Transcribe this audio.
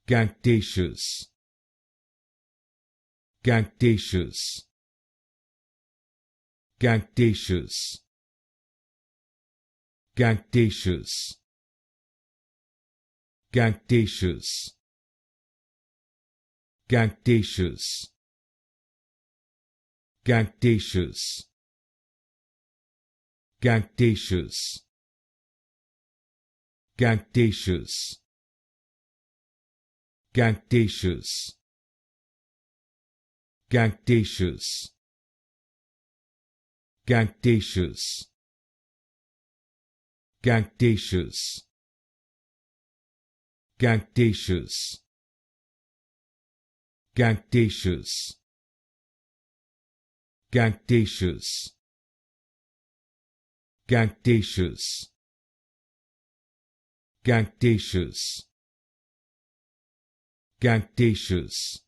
Cactaceous, Cactaceous, Cactaceous, Cactaceous, Cactaceous, Cactaceous, Cactaceous, Cactaceous, Cactaceous, Cactaceous, Cactaceous, Cactaceous, Cactaceous, Cactaceous, Cactaceous, Cactaceous, Cactaceous, Cactaceous, Cactaceous,